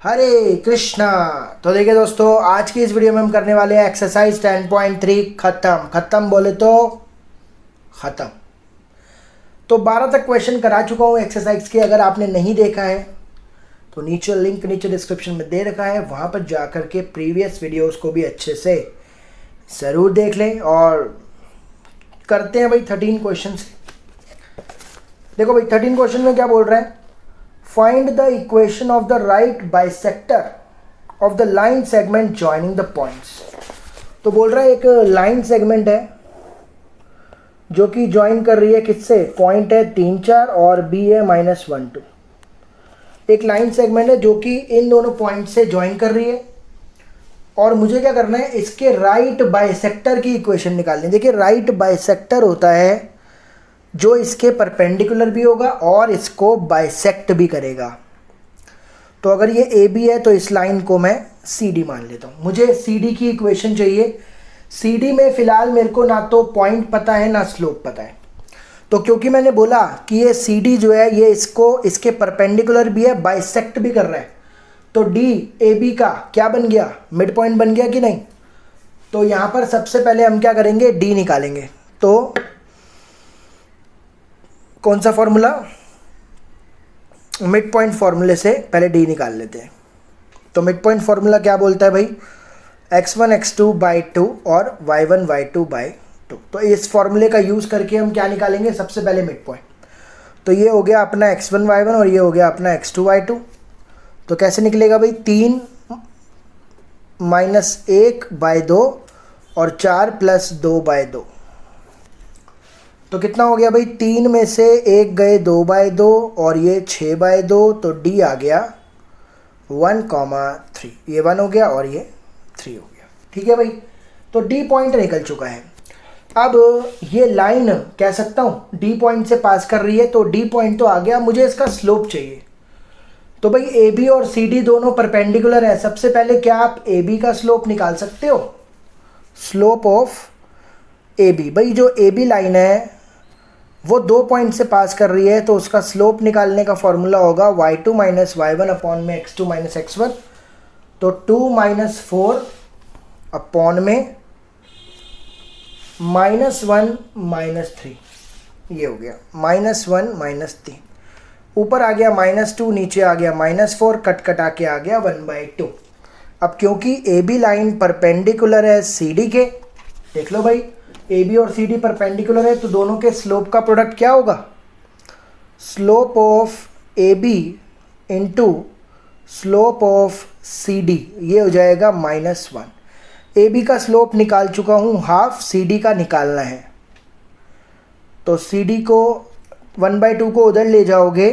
हरे कृष्णा। तो देखिए दोस्तों, आज की इस वीडियो में हम करने वाले हैं एक्सरसाइज 10.3 खत्म बोले तो खत्म। तो 12 तक क्वेश्चन करा चुका हूँ एक्सरसाइज के। अगर आपने नहीं देखा है तो नीचे लिंक डिस्क्रिप्शन में दे रखा है, वहाँ पर जा कर के प्रीवियस वीडियोस को भी अच्छे से ज़रूर देख लें। और करते हैं भाई 13 क्वेश्चन से। देखो भाई 13 क्वेश्चन में क्या बोल रहा है, find the equation of the right bisector of the line segment joining the points. तो बोल रहा है एक लाइन सेगमेंट है जो कि ज्वाइन कर रही है किससे, पॉइंट है 3 4 और बी है -1 2। एक लाइन सेगमेंट है जो कि इन दोनों पॉइंट से ज्वाइन कर रही है और मुझे क्या करना है, इसके राइट बाइसेक्टर की इक्वेशन निकालनी है। देखिए राइट बाइसेक्टर होता है जो इसके परपेंडिकुलर भी होगा और इसको बाइसेक्ट भी करेगा। तो अगर ये ए बी है तो इस लाइन को मैं सी डी मान लेता हूँ। मुझे सी डी की इक्वेशन चाहिए। सी डी में फ़िलहाल मेरे को ना तो पॉइंट पता है ना स्लोप पता है। तो क्योंकि मैंने बोला कि ये सी डी जो है ये इसके परपेंडिकुलर भी है, बाइसेक्ट भी कर रहा है, तो डी ए बी का क्या बन गया, मिड पॉइंट बन गया कि नहीं। तो यहाँ पर सबसे पहले हम क्या करेंगे, डी निकालेंगे। तो कौन सा फॉर्मूला, मिड पॉइंट फॉर्मूले से पहले डी निकाल लेते हैं। तो मिड पॉइंट फॉर्मूला क्या बोलता है भाई, x1 x2 बाई 2 और y1 y2 बाई 2। तो इस फॉर्मूले का यूज़ करके हम क्या निकालेंगे, सबसे पहले मिड पॉइंट। तो ये हो गया अपना x1 y1 और ये हो गया अपना x2 y2। तो कैसे निकलेगा भाई, 3 - 1 बाई 2 और 4 + 2 बाई 2। तो कितना हो गया भाई, 3 में से 1 गए 2 बाई 2 और ये 6 बाई 2। तो डी आ गया 1,3। ये 1 हो गया और ये 3 हो गया। ठीक है भाई, तो डी पॉइंट निकल चुका है। अब ये लाइन कह सकता हूँ डी पॉइंट से पास कर रही है, तो डी पॉइंट तो आ गया। मुझे इसका स्लोप चाहिए। तो भाई ए बी और सी डी दोनों परपेंडिकुलर है। सबसे पहले क्या आप ए बी का स्लोप निकाल सकते हो, स्लोप ऑफ ए बी। भाई जो ए बी लाइन है वो 2 पॉइंट से पास कर रही है, तो उसका स्लोप निकालने का फॉर्मूला होगा y2 - y1 अपॉन में x2 - x1। तो 2 - 4 अपॉन में -1 - 3। ये हो गया -1 - 3। ऊपर आ गया -2, नीचे आ गया -4, कट आके आ गया 1/2। अब क्योंकि ए बी लाइन परपेंडिकुलर है सी डी के, देख लो भाई ए बी और सी डी परपेंडिकुलर है, तो दोनों के स्लोप का प्रोडक्ट क्या होगा, slope of A B into slope of C D. ये हो जाएगा -1। ए बी का स्लोप निकाल चुका हूँ हाफ, सी डी का निकालना है। तो सी डी को 1/2 को उधर ले जाओगे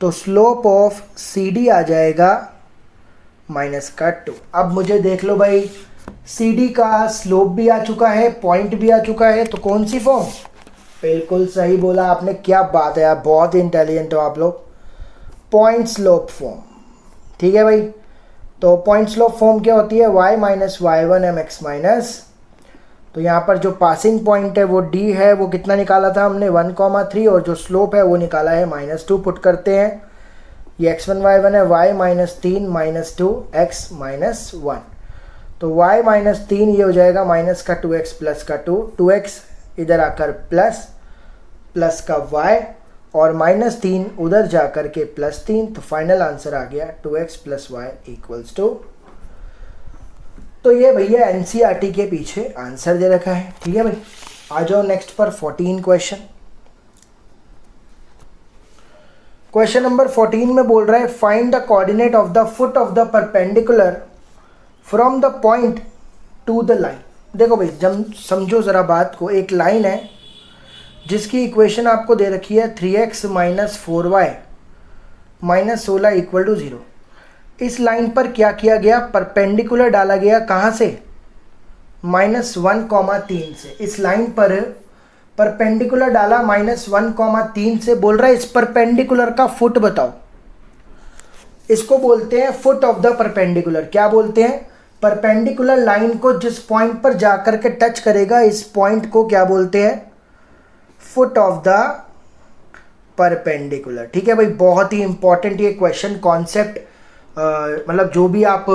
तो स्लोप ऑफ सी डी आ जाएगा -2। अब मुझे देख लो भाई, सी डी का स्लोप भी आ चुका है, पॉइंट भी आ चुका है, तो कौन सी फॉर्म, बिल्कुल सही बोला आपने, क्या बात है यार, बहुत ही इंटेलिजेंट हो आप लोग, पॉइंट स्लोप फॉर्म। ठीक है भाई, तो पॉइंट स्लोप फॉर्म क्या होती है, y - y1 mx-। तो यहाँ पर जो पासिंग पॉइंट है वो डी है, वो कितना निकाला था हमने 1,3, और जो स्लोप है वो निकाला है -2। पुट करते हैं, ये x1 y1 है, y -3 - 2 x - 1। तो y -3 ये हो जाएगा -2x + 2, 2x इधर आकर प्लस का y और -3 उधर जाकर के +3। तो फाइनल आंसर आ गया 2x + y = 2। तो ये भैया एनसीईआरटी के पीछे आंसर दे रखा है। ठीक है भाई, आ जाओ नेक्स्ट पर 14 क्वेश्चन। क्वेश्चन नंबर 14 में बोल रहा है find the coordinate of the foot of the perpendicular from the point two the line. देखो भाई जब समझो ज़रा बात को, एक लाइन है जिसकी इक्वेशन आपको दे रखी है 3x - 4y - 16 = 0। इस लाइन पर क्या किया गया, परपेंडिकुलर डाला गया, कहाँ से, -1,3 से। इस लाइन पर परपेंडिकुलर डाला -1,3 से। बोल रहा है इस परपेंडिकुलर का फुट बताओ। इसको बोलते हैं फुट ऑफ द परपेंडिकुलर। क्या बोलते हैं, परपेंडिकुलर लाइन को जिस पॉइंट पर जाकर के टच करेगा, इस पॉइंट को क्या बोलते हैं, फुट ऑफ द परपेंडिकुलर। ठीक है भाई, बहुत ही इंपॉर्टेंट ये क्वेश्चन कॉन्सेप्ट मतलब जो भी आप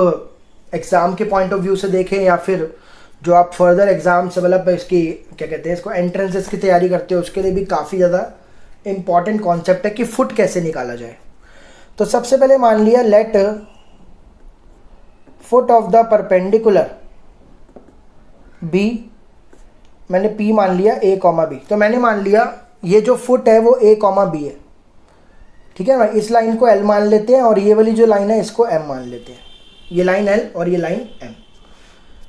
एग्ज़ाम के पॉइंट ऑफ व्यू से देखें या फिर जो आप फर्दर एग्ज़ाम से मतलब इसकी क्या कहते हैं इसको एंट्रेंसेस की तैयारी करते हो उसके लिए भी काफ़ी ज़्यादा इम्पॉर्टेंट कॉन्सेप्ट है कि फुट कैसे निकाला जाए। तो सबसे पहले मान लिया let foot of the perpendicular B, मैंने पी मान लिया ए कॉमा बी। तो मैंने मान लिया ये जो फुट है वो ए कॉमा बी है, ठीक है ना। इस लाइन को एल मान लेते हैं और ये वाली जो लाइन है इसको एम मान लेते हैं। ये लाइन एल और ये लाइन एम।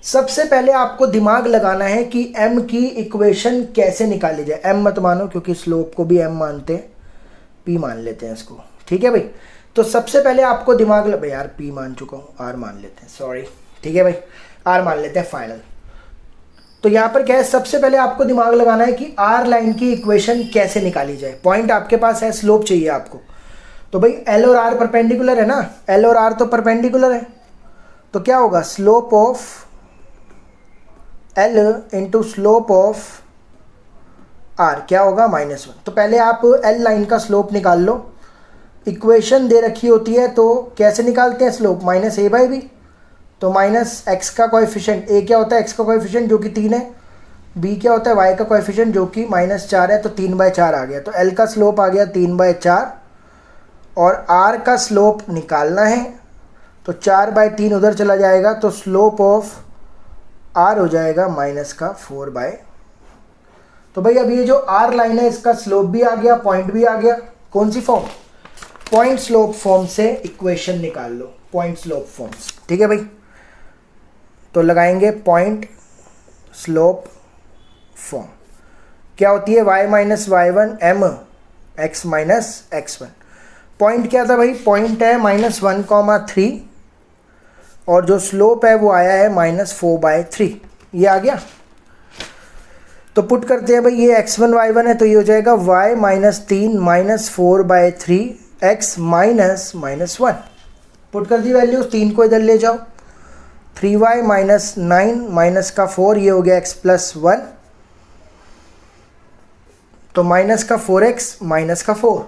सबसे पहले आपको दिमाग लगाना है कि एम की इक्वेशन कैसे निकाली जाए। एम मत मानो क्योंकि स्लोप को भी एम मानते हैं, पी मान लेते हैं इसको, ठीक है भाई। तो सबसे पहले आपको दिमाग यार पी मान चुका हूँ, आर मान लेते हैं, सॉरी, ठीक है भाई, आर मान लेते हैं फाइनल। तो यहाँ पर क्या है, सबसे पहले आपको दिमाग लगाना है कि आर लाइन की इक्वेशन कैसे निकाली जाए। पॉइंट आपके पास है, स्लोप चाहिए आपको। तो भाई एल और आर परपेंडिकुलर है ना, एल और आर तो परपेंडिकुलर है, तो क्या होगा slope of L into slope of R क्या होगा -1। तो पहले आप एल लाइन का स्लोप निकाल लो। इक्वेशन दे रखी होती है तो कैसे निकालते हैं स्लोप, -a/b। तो -x का कोएफिशिएंट, a क्या होता है x का कोएफिशिएंट जो कि 3 है, b क्या होता है y का कोएफिशिएंट जो कि -4 है, तो 3/4 आ गया। तो l का स्लोप आ गया 3/4 और r का स्लोप निकालना है तो 4/3 उधर चला जाएगा, तो स्लोप ऑफ r हो जाएगा -4/। तो भाई अब ये जो r लाइन है इसका स्लोप भी आ गया, पॉइंट भी आ गया। कौन सी फॉर्म, पॉइंट स्लोप फॉर्म से इक्वेशन निकाल लो, पॉइंट स्लोप फॉर्म, ठीक है भाई। तो लगाएंगे पॉइंट स्लोप फॉर्म, क्या होती है y - y1 m x - x1। Point क्या था भाई, पॉइंट है -1,3 और जो स्लोप है वो आया है -4/3, ये आ गया। तो पुट करते हैं भाई, ये x1 y1 है तो ये हो जाएगा y - 3 -4/3 x -1। पुट कर दी वैल्यूज, 3 को इधर ले जाओ, 3y - 9 -4, ये हो गया x + 1, तो -4x -4,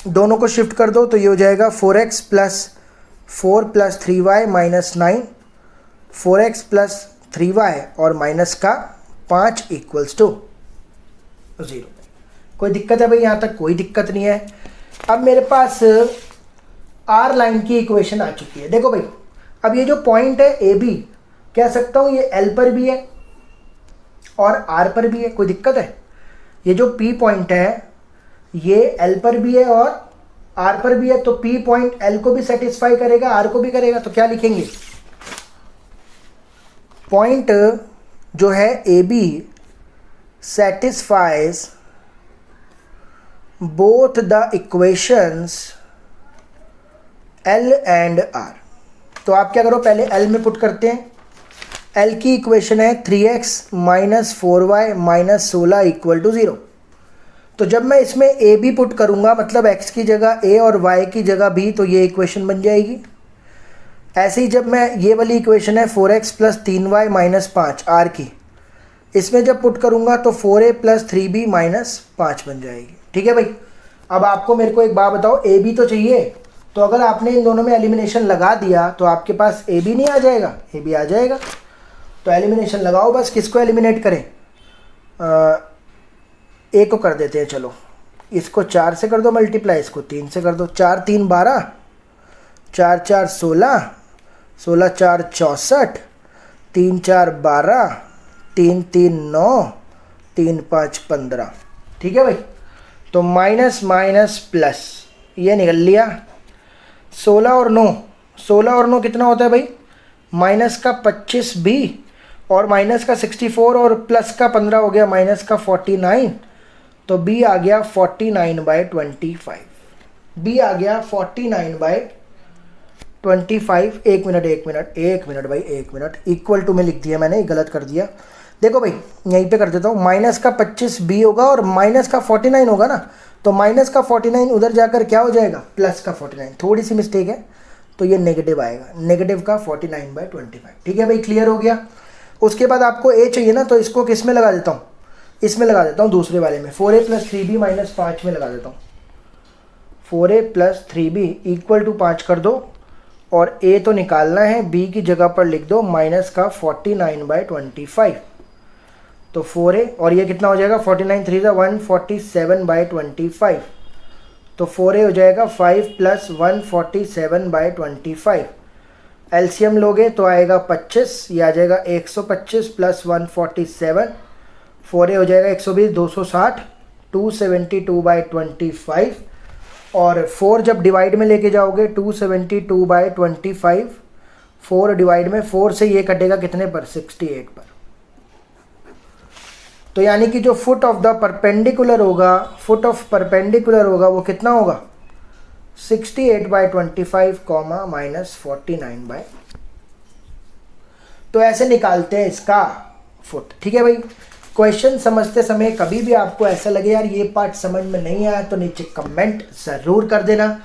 दोनों को शिफ्ट कर दो तो ये हो जाएगा 4x + 4 + 3y - 9, 4x + 3y और -5 = 0। कोई दिक्कत है भाई, यहाँ तक कोई दिक्कत नहीं है। अब मेरे पास आर लाइन की इक्वेशन आ चुकी है। देखो भाई, अब ये जो पॉइंट है ए बी, कह सकता हूँ ये एल पर भी है और आर पर भी है, कोई दिक्कत है। ये जो पी पॉइंट है ये एल पर भी है और आर पर भी है, तो पी पॉइंट एल को भी सेटिस्फाई करेगा, आर को भी करेगा। तो क्या लिखेंगे, पॉइंट जो है A B satisfies both the equations L and R. तो आप क्या करो, पहले एल में पुट करते हैं। एल की इक्वेशन है 3x - 4y - 16 = 0। तो जब मैं इसमें ए बी पुट करूंगा, मतलब x की जगह a और y की जगह b, तो ये इक्वेशन बन जाएगी। ऐसे ही जब मैं ये वाली इक्वेशन है 4x + 3y - 5 r की, इसमें जब पुट करूंगा तो 4a + 3b - 5 बन जाएगी, ठीक है भाई। अब आपको मेरे को एक बात बताओ, ए बी तो चाहिए, तो अगर आपने इन दोनों में एलिमिनेशन लगा दिया तो आपके पास ए बी नहीं आ जाएगा, ए बी आ जाएगा। तो एलिमिनेशन लगाओ बस, किसको एलिमिनेट करें, ए को कर देते हैं। चलो इसको 4 से कर दो मल्टीप्लाई, इसको 3 से कर दो। 4 × 3 = 12, 4 × 4 = 16, 16 × 4 = 64, 3 × 4 = 12, 3 × 3 = 9, 3 × 5 = 15, ठीक है भाई। तो माइनस प्लस ये निकल लिया। 16 और 9 कितना होता है भाई, -25b और -64 और +15 हो गया -49, तो b आ गया 49/25। b आ गया 49/25। एक मिनट भाई, इक्वल टू में लिख दिया मैंने, गलत कर दिया। देखो भाई यहीं पे कर देता हूँ, -25b होगा और -49 होगा ना, तो -49 उधर जाकर क्या हो जाएगा, +49। थोड़ी सी मिस्टेक है तो ये नेगेटिव आएगा, -49/25, ठीक है भाई, क्लियर हो गया। उसके बाद आपको a चाहिए ना, तो इसको किस में लगा देता हूँ, इसमें लगा देता हूँ दूसरे वाले में, 4a + 3b - 5 में लगा देता हूँ। 4a plus 3b equal to 5 कर दो, और a तो निकालना है, b की जगह पर लिख दो माइनस का 49/25। तो 4a और ये कितना हो जाएगा, 49 3 147/25। तो 4a हो जाएगा 5 प्लस 147/25। एलसीएम लोगे तो आएगा 25, ये आ जाएगा 125 प्लस 147, 4a हो जाएगा 120 260 272/25। और 4 जब डिवाइड में लेके जाओगे 272/25, 4 डिवाइड में 4 से ये कटेगा कितने पर, 68 पर। तो यानी कि जो फुट ऑफ द परपेंडिकुलर होगा, फुट ऑफ परपेंडिकुलर होगा वो कितना होगा, 68/25 कॉमा माइनस 49 तो ऐसे निकालते हैं इसका फुट। ठीक है भाई, क्वेश्चन समझते समय कभी भी आपको ऐसा लगे यार ये पार्ट समझ में नहीं आया तो नीचे कमेंट ज़रूर कर देना,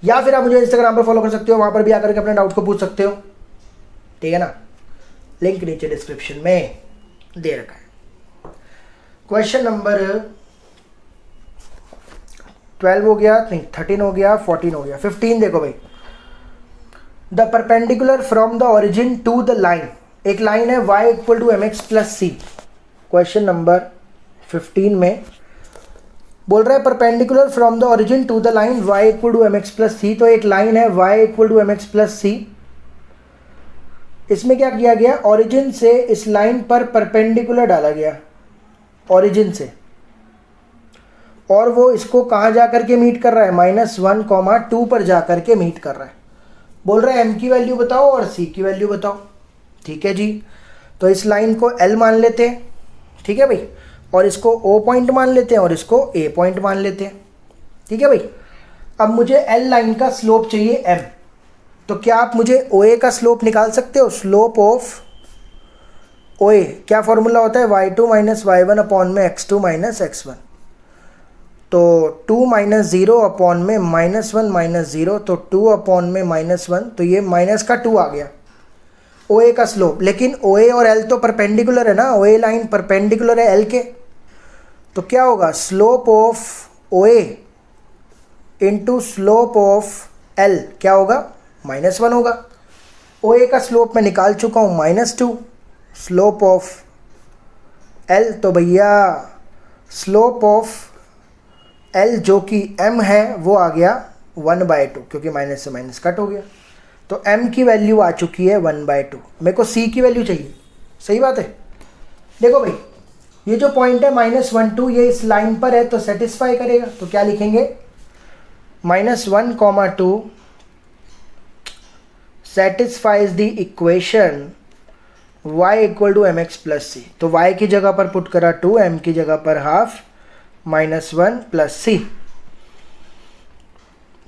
या फिर आप मुझे इंस्टाग्राम पर फॉलो कर सकते हो, वहाँ पर भी आकर के अपने डाउट को पूछ सकते हो। ठीक है ना, लिंक नीचे डिस्क्रिप्शन में दे रखा है। क्वेश्चन नंबर 12 हो गया, नहीं 13 हो गया, 14 हो गया, 15 देखो भाई। The perpendicular from the origin to the line, एक लाइन है y equal to mx plus C. Question number 15 में बोल रहा है perpendicular from the origin to the line y equal to mx plus C. तो एक लाइन है y equal to mx plus C, इसमें क्या किया गया, ओरिजिन से इस लाइन पर परपेंडिकुलर डाला गया, ओरिजिन से, और वो इसको कहाँ जा करके मीट कर रहा है, -1, 2 पर जा करके मीट कर रहा है। बोल रहा है m की वैल्यू बताओ और c की वैल्यू बताओ। ठीक है जी, तो इस लाइन को l मान लेते हैं, ठीक है भाई, और इसको o पॉइंट मान लेते हैं और इसको a पॉइंट मान लेते हैं। ठीक है भाई, अब मुझे l लाइन का स्लोप चाहिए m, तो क्या आप मुझे OA का स्लोप निकाल सकते हो, स्लोप ऑफ OA क्या फॉर्मूला होता है, y2 माइनस y1 अपॉन में x2 माइनस x1। तो 2 माइनस 0 अपॉन में -1 माइनस 0, तो 2 अपॉन में -1, तो ये माइनस का 2 आ गया OA का स्लोप। लेकिन OA और L तो परपेंडिकुलर है ना, OA लाइन परपेंडिकुलर है L के, तो क्या होगा, slope of OA into slope of L क्या होगा, -1 होगा। OA का स्लोप मैं निकाल चुका हूँ -2, स्लोप ऑफ L, तो भैया स्लोप ऑफ L जो कि m है वो आ गया 1/2, क्योंकि माइनस से माइनस कट हो गया। तो m की वैल्यू आ चुकी है 1/2। मेरे को c की वैल्यू चाहिए, सही बात है। देखो भाई, ये जो पॉइंट है -1 2, ये इस लाइन पर है तो सेटिस्फाई करेगा, तो क्या लिखेंगे, -1, 2 satisfies the equation y equal to mx plus C. तो y की जगह पर पुट करा 2, m की जगह पर हाफ, -1 प्लस सी,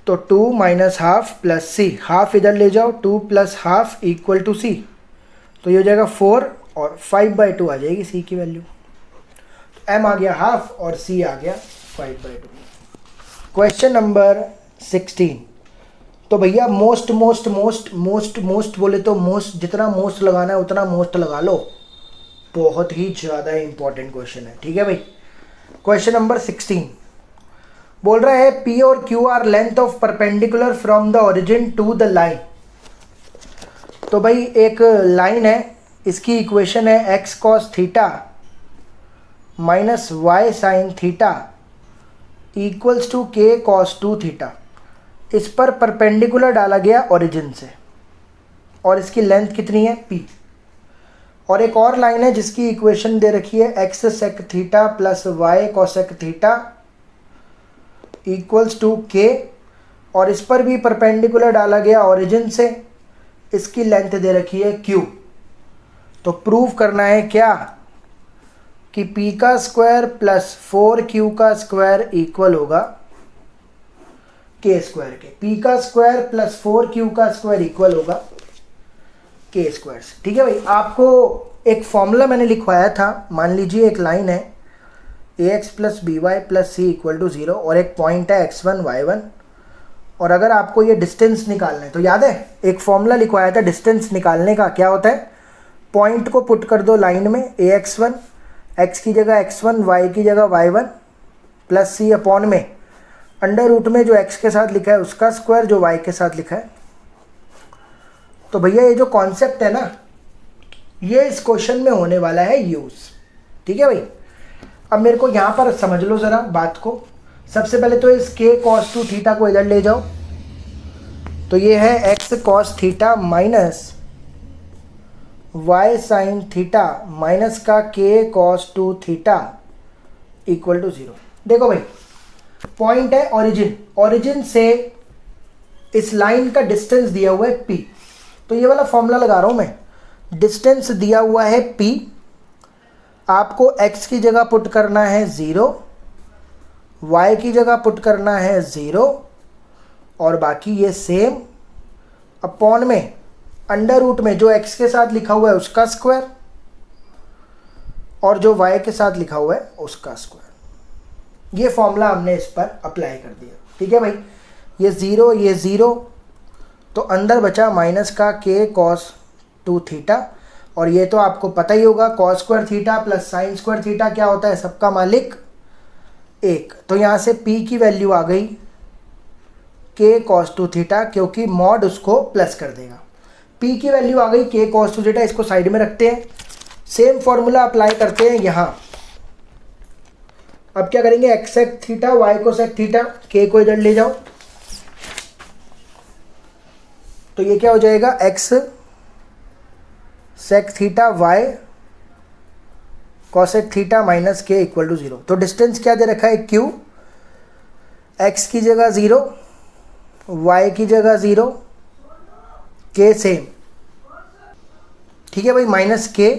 तो 2 माइनस हाफ प्लस सी, हाफ इधर ले जाओ, 2 प्लस हाफ इक्वल टू सी, तो ये हो जाएगा 4 और 5/2 आ जाएगी सी की वैल्यू। तो m आ गया हाफ और c आ गया 5/2। क्वेश्चन नंबर 16, तो भैया मोस्ट बोले तो मोस्ट, जितना मोस्ट लगाना है उतना मोस्ट लगा लो, बहुत ही ज़्यादा इंपॉर्टेंट क्वेश्चन है। ठीक है भाई, क्वेश्चन नंबर 16 बोल रहा है P और Q are length of perpendicular from the origin to the line. तो भाई एक लाइन है, इसकी इक्वेशन है x cos theta minus y sine theta equals to k cos 2 theta. इस पर परपेंडिकुलर डाला गया ओरिजिन से, और इसकी लेंथ कितनी है P। और एक और लाइन है जिसकी इक्वेशन दे रखी है x sec theta plus y cosec theta equals to k, और इस पर भी परपेंडिकुलर डाला गया ओरिजिन से, इसकी लेंथ दे रखी है q। तो प्रूव करना है क्या, कि p का स्क्वायर प्लस 4q का स्क्वायर इक्वल होगा k स्क्वायर के। p का स्क्वायर प्लस 4q का स्क्वायर इक्वल होगा k स्क्वायर से। ठीक है भाई, आपको एक फॉर्मूला मैंने लिखवाया था, मान लीजिए एक लाइन है ax plus B Y plus C equal to 0, और एक पॉइंट है x1 y1, और अगर आपको ये डिस्टेंस निकालना है तो याद है एक फॉर्मूला लिखवाया था डिस्टेंस निकालने का, क्या होता है, पॉइंट को पुट कर दो लाइन में, ax1, x की जगह x1, y की जगह y1 प्लस सी अपॉन में, अंडर रूट में जो x के साथ लिखा है उसका स्क्वायर, जो y के साथ लिखा है। तो भैया ये जो कॉन्सेप्ट है ना, ये इस क्वेश्चन में होने वाला है यूज। ठीक है भाई। अब मेरे को यहाँ पर समझ लो ज़रा बात को। सबसे पहले तो इस k cos 2 थीटा को इधर ले जाओ, तो ये है x cos theta minus y sine theta minus का k cos 2 theta equal to 0। देखो भाई, पॉइंट है ओरिजिन, ओरिजिन से इस लाइन का डिस्टेंस दिया हुआ है p। तो ये वाला फॉर्मूला लगा रहा हूँ मैं, डिस्टेंस दिया हुआ है p, आपको x की जगह पुट करना है 0, y की जगह पुट करना है 0, और बाकी ये सेम अपॉन में अंडर रूट में जो x के साथ लिखा हुआ है उसका स्क्वायर और जो y के साथ लिखा हुआ है उसका स्क्वायर। ये फॉर्मूला हमने इस पर अप्लाई कर दिया। ठीक है भाई, ये 0 ये 0, तो अंदर बचा माइनस का k cos 2 थीटा, और ये तो आपको पता ही होगा cos square theta plus sine square theta क्या होता है, सबका मालिक 1। तो यहाँ से p की वैल्यू आ गई k cos 2 थीटा, क्योंकि मॉड उसको प्लस कर देगा। p की वैल्यू आ गई k cos 2 थीटा, इसको साइड में रखते हैं। सेम फॉर्मूला अप्लाई करते हैं यहाँ। अब क्या करेंगे, x sec theta y cosec theta, k को इधर ले जाओ, तो ये क्या हो जाएगा, x sec theta y cosec theta minus k equal to 0। तो डिस्टेंस क्या दे रखा है, q, x की जगह 0, y की जगह 0, k सेम। ठीक है भाई, माइनस k,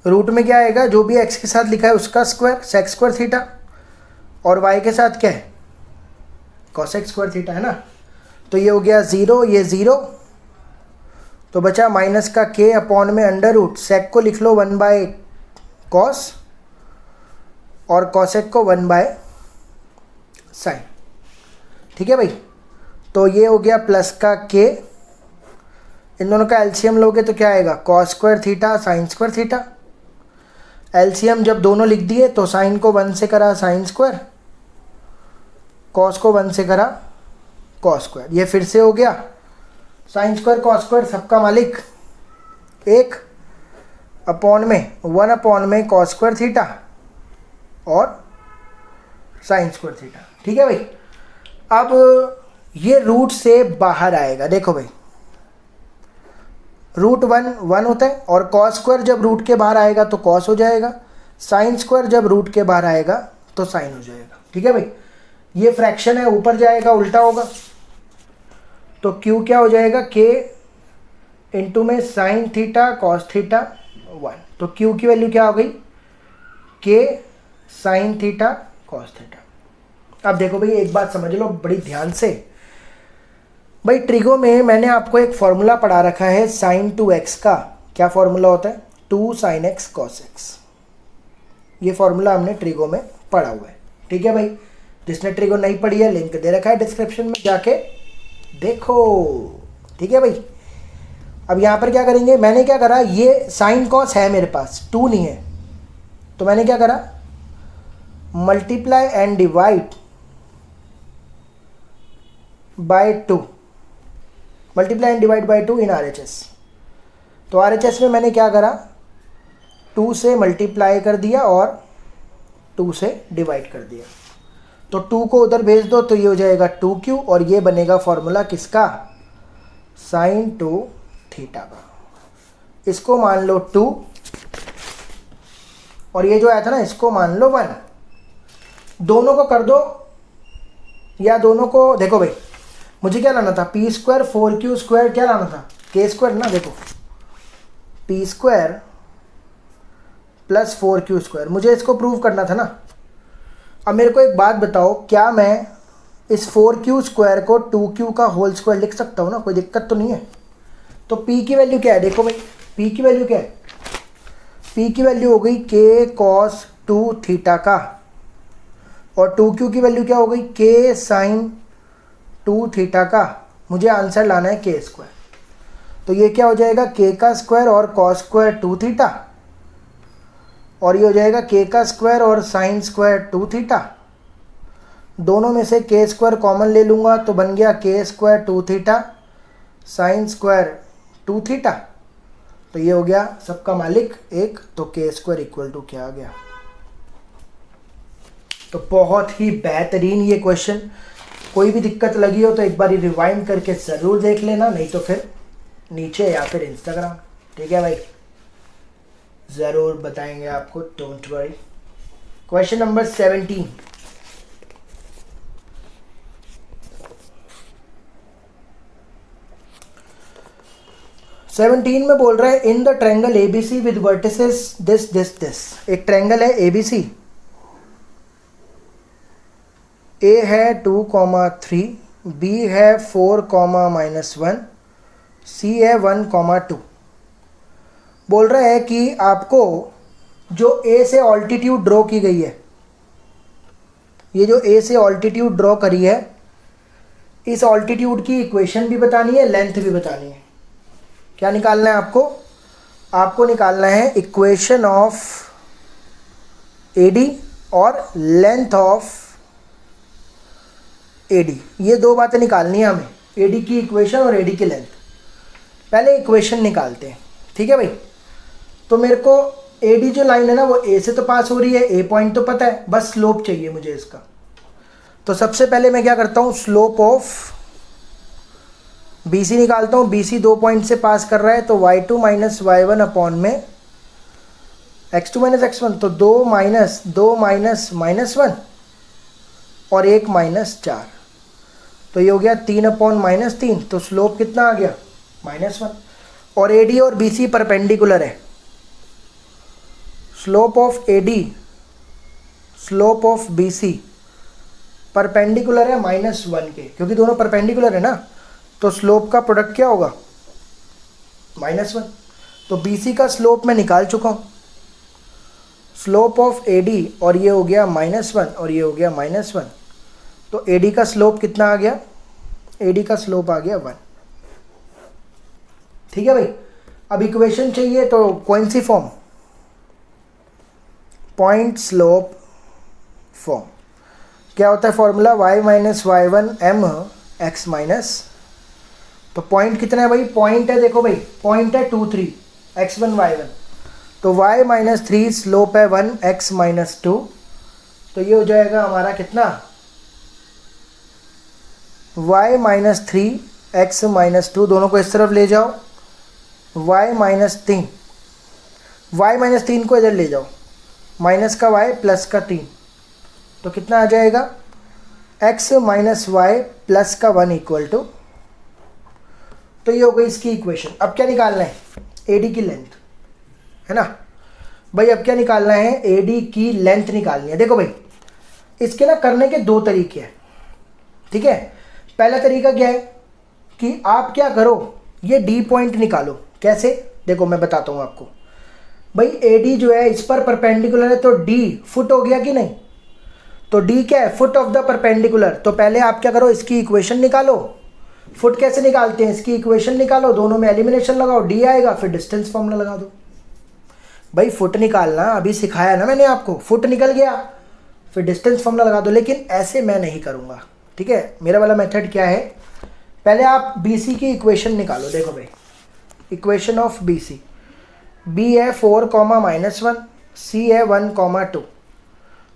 रूट में क्या आएगा, जो भी x के साथ लिखा है उसका स्क्वायर sec स्क्वायर थीटा, और y के साथ क्या है, cosec स्क्वायर थीटा है ना। तो ये हो गया 0 ये 0, तो बचा माइनस का k अपॉन में अंडर रूट, sec को लिख लो 1 बाय cos और cosec को 1 बाय साइन। ठीक है भाई, तो ये हो गया प्लस का k, इन दोनों का एलसीएम लोगे तो क्या आएगा, cos square theta sine square theta. LCM जब दोनों लिख दिए तो साइन को 1 से करा साइन स्क्वायर, cos को 1 से करा cos स्क्वायर। ये फिर से हो गया साइन स्क्वायर cos स्क्वायर, सबका मालिक 1 अपॉन में 1 अपॉन में cos स्क्वायर थीटा और साइन स्क्वायर थीटा। ठीक है भाई, अब ये रूट से बाहर आएगा। देखो भाई, रूट 1 होता है, और cos स्क्वायर जब रूट के बाहर आएगा तो cos हो जाएगा, साइन स्क्वायर जब रूट के बाहर आएगा तो साइन हो जाएगा। ठीक है भाई, ये फ्रैक्शन है, ऊपर जाएगा उल्टा होगा, तो q क्या हो जाएगा, k इंटू में साइन थीटा cos थीटा 1। तो q की वैल्यू क्या हो गई, k sine theta cos theta. अब देखो भाई, एक बात समझ लो बड़ी ध्यान से भाई, ट्रिगो में मैंने आपको एक फॉर्मूला पढ़ा रखा है sin 2x का। क्या फॉर्मूला होता है, 2 sin x cos x। ये फॉर्मूला हमने ट्रिगो में पढ़ा हुआ है। ठीक है भाई, जिसने ट्रिगो नहीं पढ़ी है लिंक दे रखा है डिस्क्रिप्शन में, जाके देखो। ठीक है भाई, अब यहाँ पर क्या करेंगे, मैंने क्या करा, ये साइन कॉस है मेरे पास, 2 नहीं है, तो मैंने क्या करा, multiply and divide by 2, multiply and divide by 2 in RHS। तो RHS में मैंने क्या करा, 2 से मल्टीप्लाई कर दिया और 2 से डिवाइड कर दिया। तो 2 को उधर भेज दो तो ये हो जाएगा 2q, और ये बनेगा फॉर्मूला किसका, साइन 2 थीटा का। इसको मान लो 2, और ये जो आया था ना इसको मान लो 1। दोनों को कर दो, या दोनों को, देखो भाई मुझे क्या लाना था, p स्क्वायर 4q स्क्वायर, क्या लाना था, k स्क्वायर ना। देखो p square plus 4q square, मुझे इसको प्रूव करना था ना। अब मेरे को एक बात बताओ, क्या मैं इस 4q स्क्वायर को 2q का होल स्क्वायर लिख सकता हूँ ना, कोई दिक्कत तो नहीं है। तो p की वैल्यू क्या है, देखो भाई p की वैल्यू क्या है, p की वैल्यू हो गई k cos 2 थीटा का, और 2q की वैल्यू क्या हो गई, k साइन 2 थीटा का। मुझे आंसर लाना है k स्क्वायर, तो ये क्या हो जाएगा, k का स्क्वायर और cos स्क्वायर 2 थीटा, और ये हो जाएगा k का स्क्वायर और साइन स्क्वायर 2 थीटा दोनों में से के स्क्वायर कॉमन ले लूँगा तो बन गया के square 2 theta sine square 2 theta. तो ये हो गया सबका मालिक एक, तो के स्क्वायर इक्वल टू क्या आ गया। तो बहुत ही बेहतरीन ये क्वेश्चन। कोई भी दिक्कत लगी हो तो एक बार रिवाइंड करके ज़रूर देख लेना, नहीं तो फिर नीचे या फिर इंस्टाग्राम। ठीक है भाई, ज़रूर बताएंगे आपको, डोंट वरी। Question number 17। में बोल रहा है in the triangle ABC with vertices this this this. एक ट्रायंगल है एबीसी, ए है 2,3, बी है 4,-1, सी है 1,2। बोल रहा है कि आपको जो ए से ऑल्टीट्यूड ड्रॉ की गई है, ये जो ए से ऑल्टीट्यूड ड्रॉ करी है, इस ऑल्टीट्यूड की इक्वेशन भी बतानी है, लेंथ भी बतानी है। क्या निकालना है आपको? आपको निकालना है इक्वेशन ऑफ एडी और लेंथ ऑफ एडी। ये दो बातें निकालनी है हमें, एडी की इक्वेशन और एडी की लेंथ। पहले इक्वेशन निकालते हैं, ठीक है भाई। तो मेरे को एडी जो लाइन है ना वो ए से तो पास हो रही है, ए पॉइंट तो पता है, बस स्लोप चाहिए मुझे इसका। तो सबसे पहले मैं क्या करता हूँ, स्लोप ऑफ BC निकालता हूँ। BC 2 पॉइंट से पास कर रहा है, तो y2 माइनस y1 अपॉन में x2 माइनस x1, तो 2 माइनस -1 और 1 -4, तो ये हो गया 3 अपॉन -3। तो स्लोप कितना आ गया, -1। और AD और BC परपेंडिकुलर है। Slope of AD slope of BC perpendicular है -1 के, क्योंकि दोनों परपेंडिकुलर है ना, तो स्लोप का प्रोडक्ट क्या होगा, -1। तो BC का स्लोप मैं निकाल चुका हूँ। स्लोप ऑफ AD, और ये हो गया -1 और ये हो गया -1, तो AD का स्लोप कितना आ गया, AD का स्लोप आ गया 1। ठीक है भाई। अब इक्वेशन चाहिए, तो कौन सी फॉर्म, पॉइंट स्लोप फॉर्म। क्या होता है formula, y minus y1 m x minus, तो पॉइंट कितना है भाई, पॉइंट है, देखो भाई पॉइंट है 2, 3 x1 y1, तो y माइनस 3 स्लोप है 1 x माइनस 2, तो ये हो जाएगा हमारा कितना, y माइनस 3 x माइनस 2, दोनों को इस तरफ ले जाओ, y माइनस 3 को इधर ले जाओ, माइनस का y प्लस का 3, तो कितना आ जाएगा, x माइनस y प्लस का 1 इक्वल टू, तो ये हो गई इसकी इक्वेशन। अब क्या निकालना है, AD की लेंथ, है ना भाई। अब क्या निकालना है, AD की लेंथ निकालनी है। देखो भाई, इसके ना करने के दो तरीके हैं, ठीक है। पहला तरीका क्या है कि आप क्या करो, ये D पॉइंट निकालो। कैसे, देखो मैं बताता हूँ आपको भाई। AD जो है इस पर परपेंडिकुलर है, तो D फुट हो गया कि नहीं, तो D क्या है, फुट ऑफ द परपेंडिकुलर। तो पहले आप क्या करो, इसकी इक्वेशन निकालो। फुट कैसे निकालते हैं, इसकी इक्वेशन निकालो, दोनों में एलिमिनेशन लगाओ, D आएगा, फिर डिस्टेंस फॉर्मूला लगा दो। भाई फुट निकालना अभी सिखाया ना मैंने आपको, फुट निकल गया, फिर डिस्टेंस फॉर्मूला लगा दो। लेकिन ऐसे मैं नहीं करूँगा, ठीक है। मेरा वाला मेथड क्या है, पहले आप BC की इक्वेशन निकालो। देखो भाई, इक्वेशन ऑफ BC, B है 4,-1, C है 1,2,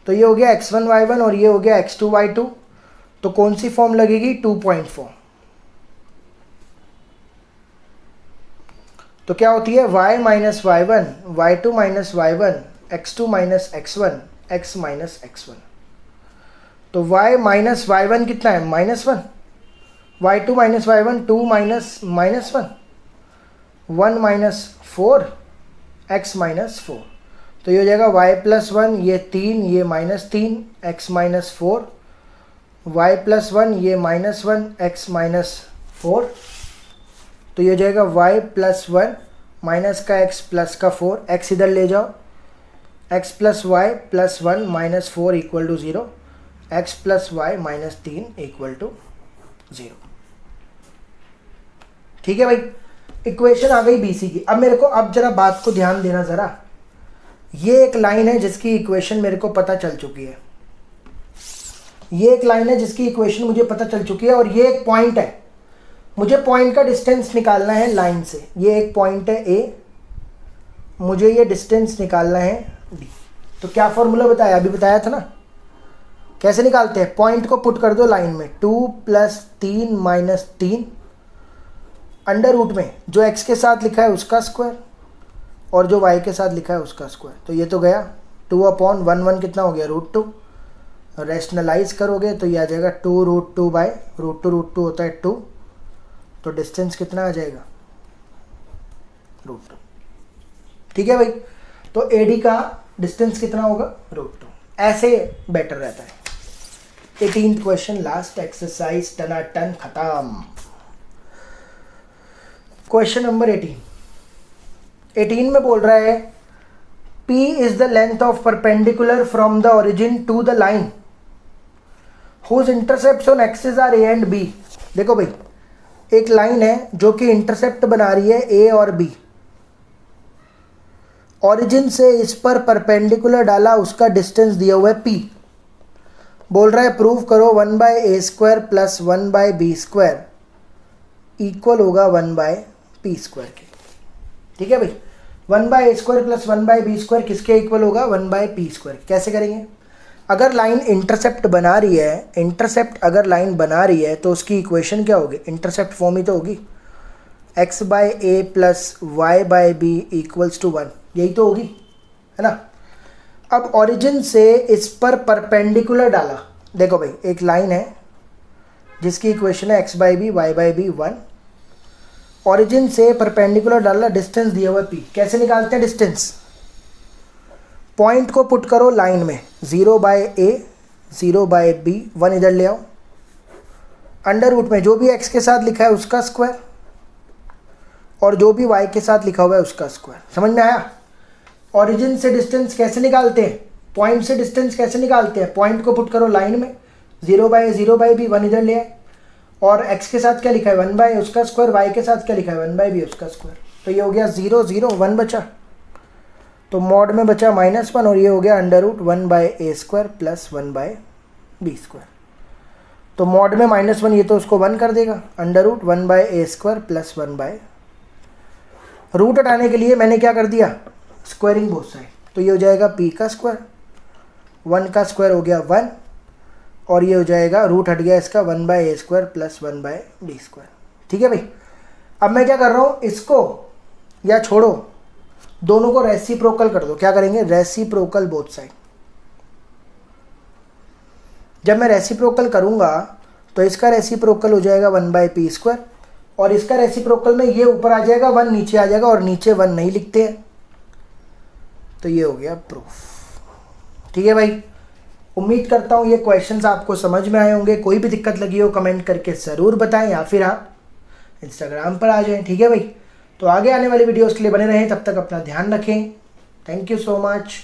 तो ये हो गया x1 y1 और ये हो गया x2 y2, तो कौन सी फॉर्म लगेगी, 2.4। तो क्या होती है, y minus y1, y2 minus y1, x2 minus x1, x minus x1। तो y माइनस y1 कितना है, -1, y2 minus y1 2 minus -1, 1 minus 4, x minus 4, तो ये हो जाएगा y प्लस 1, ये 3, ये -3, x माइनस 4, y प्लस 1, ये -1, x माइनस 4, तो ये हो जाएगा y प्लस 1 माइनस का x प्लस का 4, x इधर ले जाओ, x plus y plus 1 minus 4 equal to 0, x plus y minus 3 equal to 0। ठीक है भाई, इक्वेशन आ गई BC की। अब मेरे को, अब जरा बात को ध्यान देना ज़रा, ये एक लाइन है जिसकी इक्वेशन मेरे को पता चल चुकी है। ये एक लाइन है जिसकी इक्वेशन मुझे पता चल चुकी है, और ये एक पॉइंट है, मुझे पॉइंट का डिस्टेंस निकालना है लाइन से। ये एक पॉइंट है ए, मुझे ये डिस्टेंस निकालना है डी। तो क्या फॉर्मूला बताया, अभी बताया था ना, कैसे निकालते हैं? पॉइंट को पुट कर दो लाइन में, 2 + 3 - 3 अंडर रूट में जो x के साथ लिखा है उसका स्क्वायर और जो y के साथ लिखा है उसका स्क्वायर। तो ये तो गया 2/1 कितना हो गया, √2। रेशनलाइज करोगे तो ये आ जाएगा 2√2/√2 होता है 2, तो डिस्टेंस कितना आ जाएगा, √2। ठीक है भाई, तो AD का डिस्टेंस कितना होगा, √2। ऐसे बेटर रहता है। 18th क्वेश्चन, लास्ट एक्सरसाइज, टनाटन खत्म। क्वेश्चन नंबर 18 में बोल रहा है P is the length of perpendicular from the origin to the line whose intercepts on axis are A and B। देखो भाई, एक लाइन है जो कि इंटरसेप्ट बना रही है A और B, ऑरिजिन से इस पर परपेंडिकुलर डाला, उसका डिस्टेंस दिया हुआ है P। बोल रहा है प्रूव करो 1/a² + 1/b² इक्वल होगा 1/p² के। ठीक है भाई, 1/a² + 1/b² किसके इक्वल होगा, 1/p²। कैसे करेंगे? अगर लाइन इंटरसेप्ट बना रही है, अगर लाइन बना रही है तो उसकी इक्वेशन क्या होगी, इंटरसेप्ट फॉर्म ही तो होगी, x/a + y/b = 1, यही तो होगी, है ना। अब ऑरिजिन से इस पर परपेंडिकुलर डाला। देखो भाई, एक लाइन है जिसकी इक्वेशन है x/b y/b 1, ऑरिजिन से परपेंडिकुलर डाला, डिस्टेंस दिया हुआ p। कैसे निकालते हैं डिस्टेंस? पॉइंट को पुट करो लाइन में, 0/a 0/b 1 इधर ले आओ, अंडर रूट में जो भी x के साथ लिखा है उसका स्क्वायर और जो भी y के साथ लिखा हुआ है उसका स्क्वायर। समझ में आया? ऑरिजिन से डिस्टेंस कैसे निकालते हैं, पॉइंट से डिस्टेंस कैसे निकालते हैं? पॉइंट को पुट करो लाइन में, 0/a 0/b 1 इधर ले आए, और x के साथ क्या लिखा है, 1/a उसका स्क्वायर, y के साथ क्या लिखा है, 1/b उसका स्क्वायर। तो ये हो गया 0 0 1 बचा, तो मॉड में बचा -1, और ये हो गया अंडर रूट 1/a² + 1/b²। तो मॉड में -1, ये तो उसको 1 कर देगा, अंडर रूट 1/a² + 1/, रूट हटाने के लिए मैंने क्या कर दिया, स्क्वायरिंग बोथ साइड। तो ये हो जाएगा p का स्क्वायर, 1 का स्क्वायर हो गया 1, और ये हो जाएगा रूट हट गया इसका 1/a² + 1/b²। ठीक है भाई, अब मैं क्या कर रहा हूँ, इसको या छोड़ो, दोनों को रेसिप्रोकल कर दो। क्या करेंगे, रेसिप्रोकल बोथ साइड। जब मैं रेसिप्रोकल करूँगा तो इसका रेसिप्रोकल हो जाएगा 1/p², और इसका रेसिप्रोकल में ये ऊपर आ जाएगा 1 नीचे आ जाएगा, और नीचे 1 नहीं लिखते हैं। तो ये हो गया प्रूफ। ठीक है भाई, उम्मीद करता हूँ ये क्वेश्चंस आपको समझ में आए होंगे। कोई भी दिक्कत लगी हो कमेंट करके ज़रूर बताएं, या फिर आप इंस्टाग्राम पर आ जाएं। ठीक है भाई, तो आगे आने वाली वीडियोस के लिए बने रहें, तब तक अपना ध्यान रखें। Thank you so much.